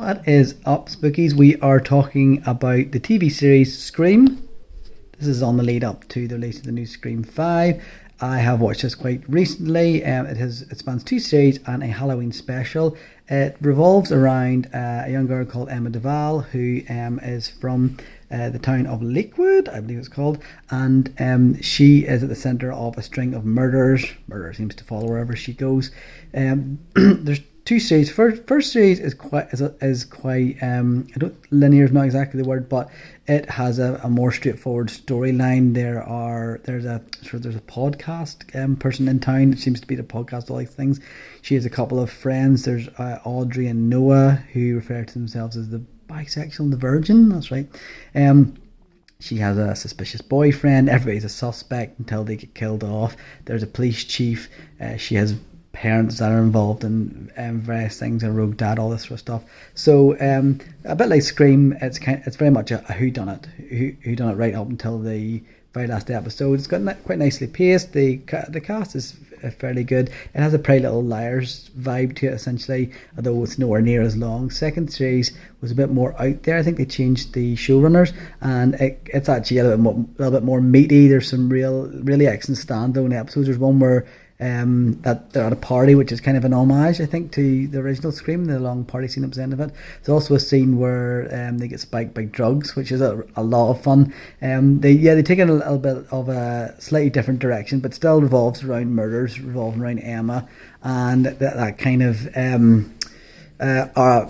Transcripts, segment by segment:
What is up, Spookies? We are talking about the TV series Scream. This is on the lead up to the release of the new Scream 5. I have watched this quite recently. It spans two series and a Halloween special. It revolves around a young girl called Emma Duval, who is from the town of Lakewood, I believe it's called, and she is at the centre of a string of murders. Murder seems to follow wherever she goes. There's two series. First series is quite linear is not exactly the word, but it has a more straightforward storyline. There's a podcast person in town. It seems to be the podcast all these things. She has a couple of friends. There's Audrey and Noah, who refer to themselves as the bisexual and the virgin. That's right. She has a suspicious boyfriend. Everybody's a suspect until they get killed off. There's a police chief. She has parents that are involved in various things, a rogue dad, all this sort of stuff. So a bit like Scream, it's very much a whodunit, whodunit right up until the very last episode. It's got quite nicely paced. The cast is fairly good. It has a Pretty Little Liars vibe to it, essentially, although it's nowhere near as long. Second series was a bit more out there. I think they changed the showrunners, and it's actually a little bit more meaty. There's some really excellent standalone episodes. There's one where that they're at a party, which is kind of an homage, I think, to the original Scream, the long party scene at the end of it. There's also a scene where they get spiked by drugs, which is a lot of fun. They take it a little bit of a slightly different direction, but still revolves around murders, revolving around Emma, and that kind of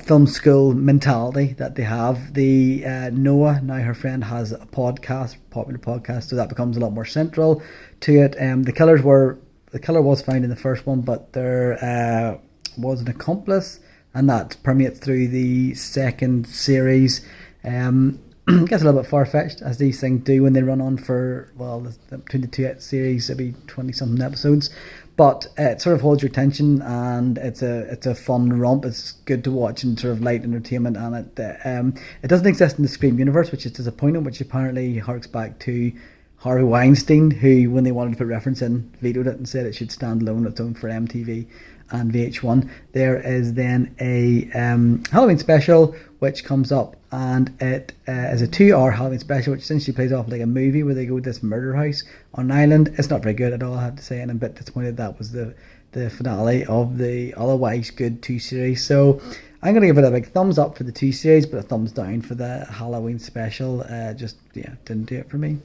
film school mentality that they have. Noah, now her friend, has a popular podcast, so that becomes a lot more central to it. The killer was found in the first one, but there was an accomplice, and that permeates through the second series. Gets a little bit far-fetched, as these things do when they run on for, between the two series, it'll be 20-something episodes. But it sort of holds your attention, and it's a fun romp. It's good to watch and sort of light entertainment, and it doesn't exist in the Scream universe, which is disappointing, which apparently harks back to Harvey Weinstein, who, when they wanted to put reference in, vetoed it and said it should stand alone on its own for MTV and VH1. There is then a Halloween special which comes up, and it is a 2-hour Halloween special, which essentially plays off like a movie where they go to this murder house on an island. It's not very good at all, I have to say, and I'm a bit disappointed that was the finale of the otherwise good 2 series. So I'm going to give it a big thumbs up for the 2 series, but a thumbs down for the Halloween special. Didn't do it for me.